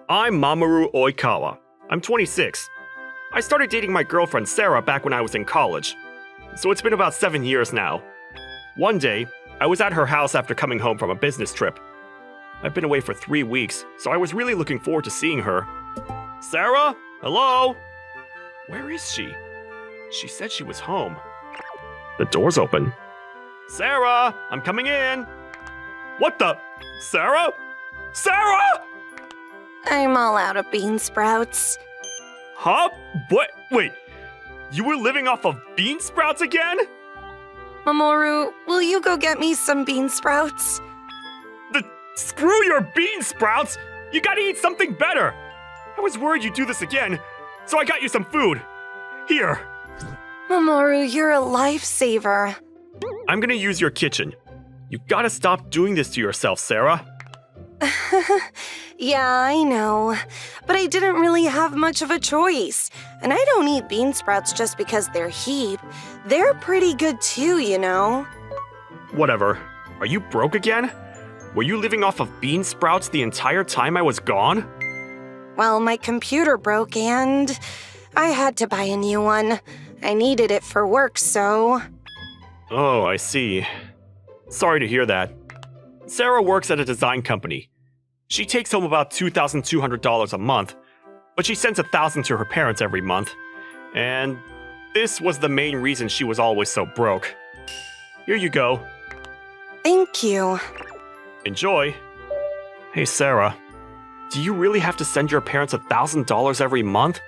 I'm Mamoru Oikawa. I'm 26. I started dating my girlfriend Sarah back when I was in college, so it's been about 7 years now. One day, I was at her house after coming home from a business trip. I've been away for 3 weeks, so I was really looking forward to seeing her. Sarah? Hello? Where is she? She said she was home. The door's open. Sarah, I'm coming in. What the? Sarah? Sarah? I'm all out of bean sprouts. Huh? What? Wait, you were living off of bean sprouts again? Mamoru, will you go get me some bean sprouts? Screw your bean sprouts! You gotta eat something better! I was worried you'd do this again, so I got you some food. Here. Mamoru, you're a lifesaver. I'm gonna use your kitchen. You gotta stop doing this to yourself, Sarah. Yeah, I know. But I didn't really have much of a choice. And I don't eat bean sprouts just because they're heap. They're pretty good too, you know. Whatever. Are you broke again? Were you living off of bean sprouts the entire time I was gone? Well, my computer broke and I had to buy a new one. I needed it for work, so... Oh, I see. Sorry to hear that. Sarah works at a design company. She takes home about $2,200 a month, but she sends $1,000 to her parents every month. And this was the main reason she was always so broke. Here you go. Thank you. Enjoy. Hey, Sarah. Do you really have to send your parents $1,000 every month?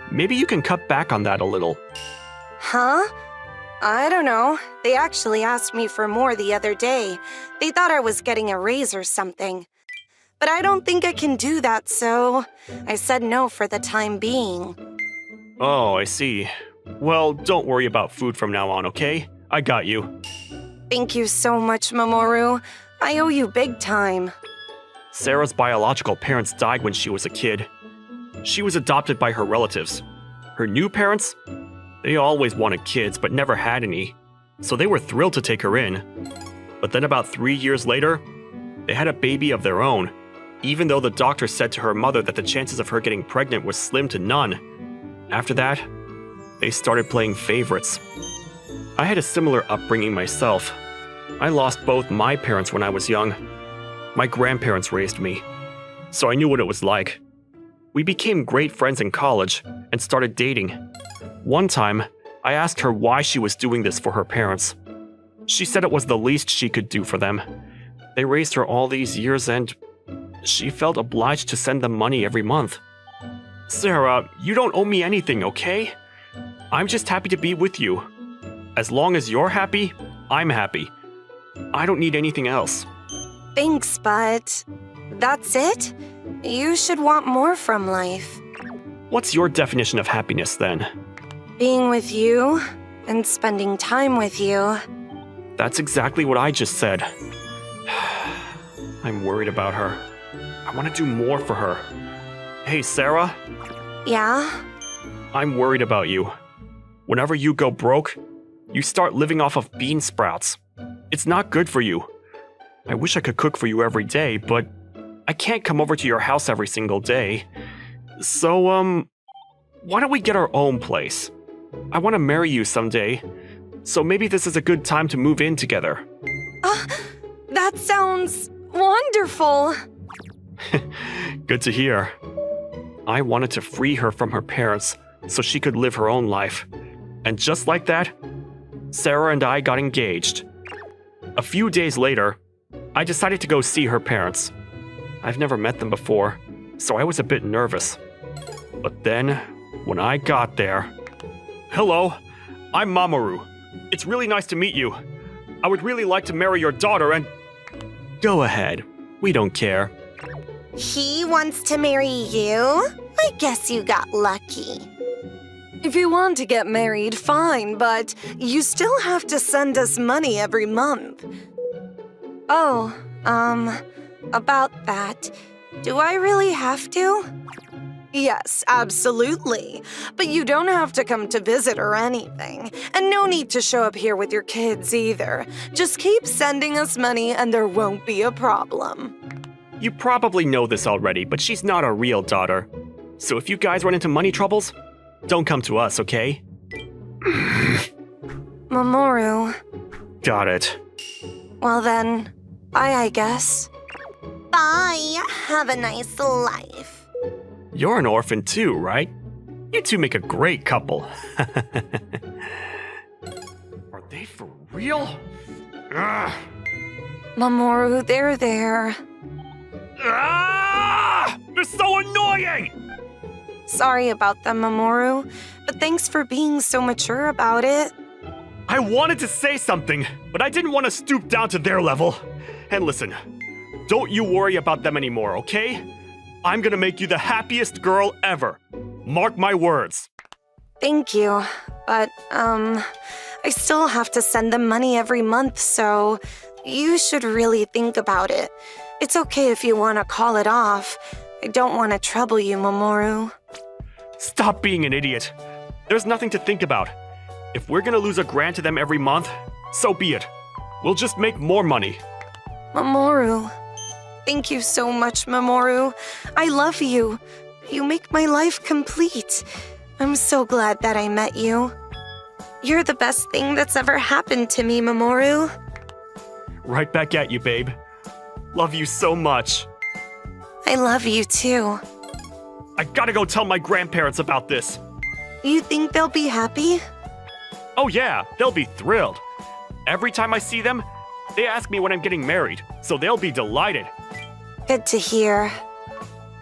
Maybe you can cut back on that a little. Huh? I don't know. They actually asked me for more the other day. They thought I was getting a raise or something. But I don't think I can do that, so I said no for the time being. Oh, I see. Well, don't worry about food from now on, okay? I got you. Thank you so much, Mamoru. I owe you big time. Sarah's biological parents died when she was a kid. She was adopted by her relatives. Her new parents? They always wanted kids but never had any, so they were thrilled to take her in. But then about 3 years later, they had a baby of their own, even though the doctor said to her mother that the chances of her getting pregnant was slim to none. After that, they started playing favorites. I had a similar upbringing myself. I lost both my parents when I was young. My grandparents raised me, so I knew what it was like. We became great friends in college and started dating. One time, I asked her why she was doing this for her parents. She said it was the least she could do for them. They raised her all these years and she felt obliged to send them money every month. Sarah, you don't owe me anything, okay? I'm just happy to be with you. As long as you're happy, I'm happy. I don't need anything else. Thanks, but that's it? You should want more from life. What's your definition of happiness then? Being with you and spending time with you. That's exactly what I just said. I'm worried about her. I want to do more for her. Hey, Sarah? Yeah? I'm worried about you. Whenever you go broke, you start living off of bean sprouts. It's not good for you. I wish I could cook for you every day, but I can't come over to your house every single day. So, why don't we get our own place? I want to marry you someday, so maybe this is a good time to move in together. That sounds wonderful. Good to hear. I wanted to free her from her parents so she could live her own life. And just like that, Sarah and I got engaged. A few days later, I decided to go see her parents. I've never met them before, so I was a bit nervous. But then, when I got there... Hello, I'm Mamoru. It's really nice to meet you. I would really like to marry your daughter and... Go ahead. We don't care. He wants to marry you? I guess you got lucky. If you want to get married, fine, but you still have to send us money every month. Oh, about that. Do I really have to? Yes, absolutely. But you don't have to come to visit or anything. And no need to show up here with your kids either. Just keep sending us money and there won't be a problem. You probably know this already, but she's not a real daughter. So if you guys run into money troubles, don't come to us, okay? Mamoru. Got it. Well then, bye I guess. Bye. Have a nice life. You're an orphan too, right? You two make a great couple. Are they for real? Ugh. Mamoru, they're there. Ah! They're so annoying! Sorry about them, Mamoru, but thanks for being so mature about it. I wanted to say something, but I didn't want to stoop down to their level. And listen, don't you worry about them anymore, okay? I'm gonna make you the happiest girl ever. Mark my words. Thank you, but, I still have to send them money every month, so you should really think about it. It's okay if you want to call it off. I don't want to trouble you, Mamoru. Stop being an idiot. There's nothing to think about. If we're gonna lose $1,000 to them every month, so be it. We'll just make more money. Mamoru. Thank you so much, Mamoru. I love you. You make my life complete. I'm so glad that I met you. You're the best thing that's ever happened to me, Mamoru. Right back at you, babe. Love you so much. I love you too. I gotta go tell my grandparents about this. You think they'll be happy? Oh yeah, they'll be thrilled. Every time I see them, they ask me when I'm getting married, so they'll be delighted. Good to hear.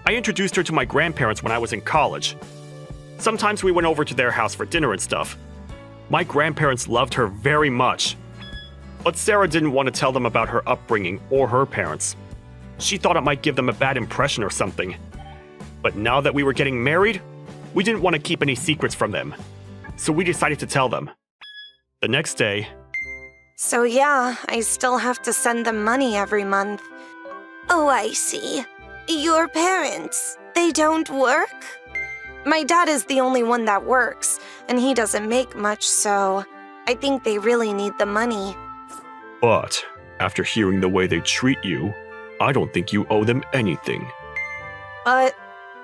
I introduced her to my grandparents when I was in college. Sometimes we went over to their house for dinner and stuff. My grandparents loved her very much. But Sarah didn't want to tell them about her upbringing or her parents. She thought it might give them a bad impression or something. But now that we were getting married, we didn't want to keep any secrets from them. So we decided to tell them. The next day... So yeah, I still have to send them money every month. Oh, I see. Your parents, they don't work? My dad is the only one that works, and he doesn't make much, so I think they really need the money. But after hearing the way they treat you, I don't think you owe them anything. But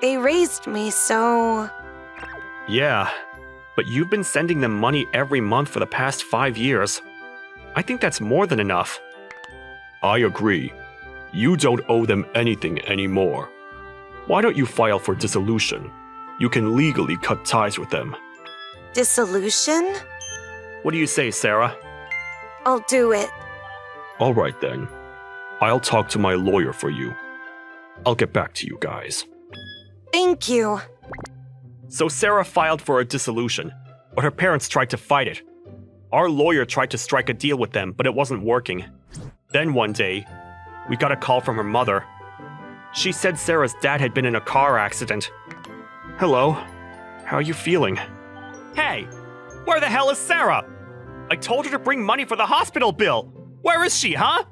they raised me, so... Yeah, but you've been sending them money every month for the past 5 years. I think that's more than enough. I agree. You don't owe them anything anymore. Why don't you file for dissolution? You can legally cut ties with them. Dissolution? What do you say, Sarah? I'll do it. All right then. I'll talk to my lawyer for you. I'll get back to you guys. Thank you. So Sarah filed for a dissolution, but her parents tried to fight it. Our lawyer tried to strike a deal with them, but it wasn't working. Then one day, we got a call from her mother. She said Sarah's dad had been in a car accident. Hello, how are you feeling? Hey, where the hell is Sarah? I told her to bring money for the hospital bill. Where is she, huh?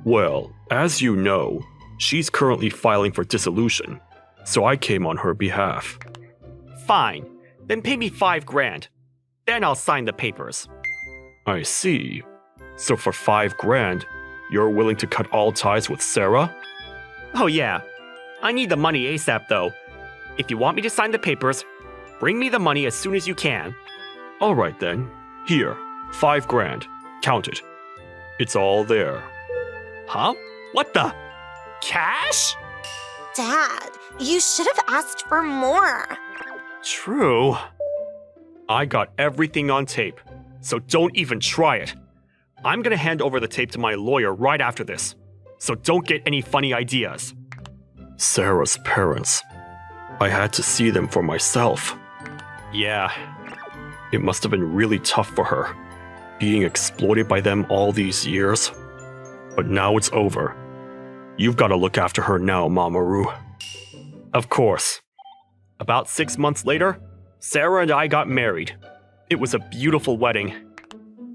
Well, as you know, she's currently filing for dissolution, so I came on her behalf. Fine, then pay me $5,000. Then I'll sign the papers. I see. So for $5,000, you're willing to cut all ties with Sarah? Oh yeah. I need the money ASAP though. If you want me to sign the papers, bring me the money as soon as you can. All right then. Here, $5,000. Count it. It's all there. Huh? What the? Cash? Dad, you should have asked for more. True. I got everything on tape, so don't even try it. I'm gonna hand over the tape to my lawyer right after this, so don't get any funny ideas. Sarah's parents. I had to see them for myself. Yeah, it must have been really tough for her, being exploited by them all these years. But now it's over. You've got to look after her now, Mamoru. Of course. About 6 months later, Sarah and I got married. It was a beautiful wedding.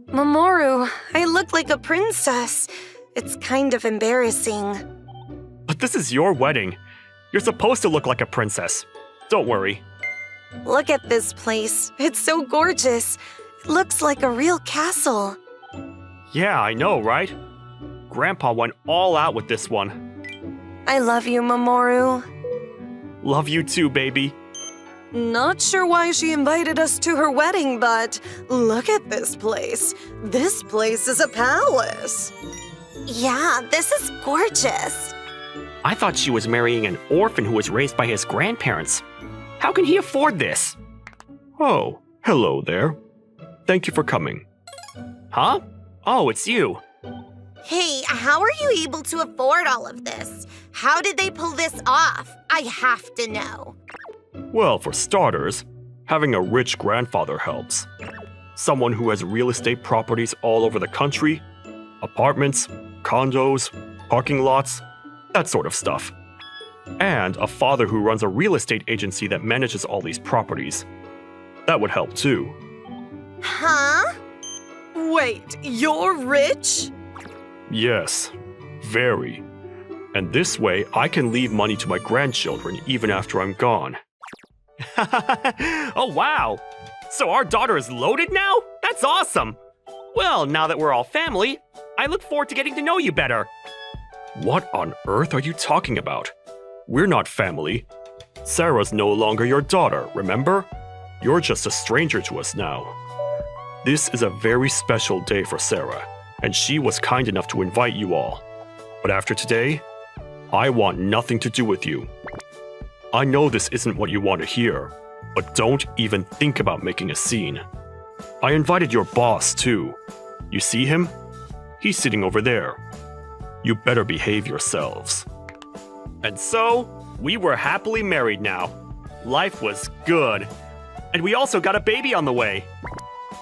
Mamoru, I look like a princess. It's kind of embarrassing. But this is your wedding. You're supposed to look like a princess. Don't worry. Look at this place. It's so gorgeous. It looks like a real castle. Yeah, I know, right? Grandpa went all out with this one. I love you, Mamoru. Love you too, baby. Not sure why she invited us to her wedding, but look at this place. This place is a palace. Yeah, this is gorgeous. I thought she was marrying an orphan who was raised by his grandparents. How can he afford this? Oh, hello there. Thank you for coming. Huh? Oh, it's you. Hey, how are you able to afford all of this? How did they pull this off? I have to know. Well, for starters, having a rich grandfather helps. Someone who has real estate properties all over the country, apartments, condos, parking lots, that sort of stuff. And a father who runs a real estate agency that manages all these properties. That would help too. Huh? Wait, you're rich? Yes, very. And this way, I can leave money to my grandchildren even after I'm gone. Oh, wow! So our daughter is loaded now? That's awesome! Well, now that we're all family, I look forward to getting to know you better. What on earth are you talking about? We're not family. Sarah's no longer your daughter, remember? You're just a stranger to us now. This is a very special day for Sarah, and she was kind enough to invite you all. But after today, I want nothing to do with you. I know this isn't what you want to hear, but don't even think about making a scene. I invited your boss, too. You see him? He's sitting over there. You better behave yourselves. And so, we were happily married now. Life was good. And we also got a baby on the way.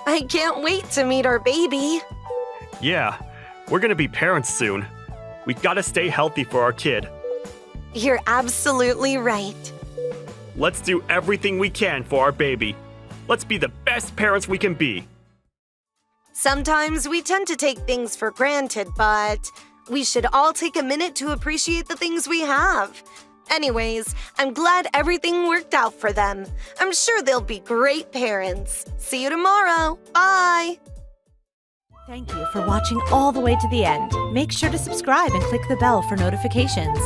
I can't wait to meet our baby. Yeah, we're gonna be parents soon. We gotta stay healthy for our kid. You're absolutely right. Let's do everything we can for our baby. Let's be the best parents we can be. Sometimes we tend to take things for granted, but we should all take a minute to appreciate the things we have. Anyways, I'm glad everything worked out for them. I'm sure they'll be great parents. See you tomorrow. Bye! Thank you for watching all the way to the end. Make sure to subscribe and click the bell for notifications.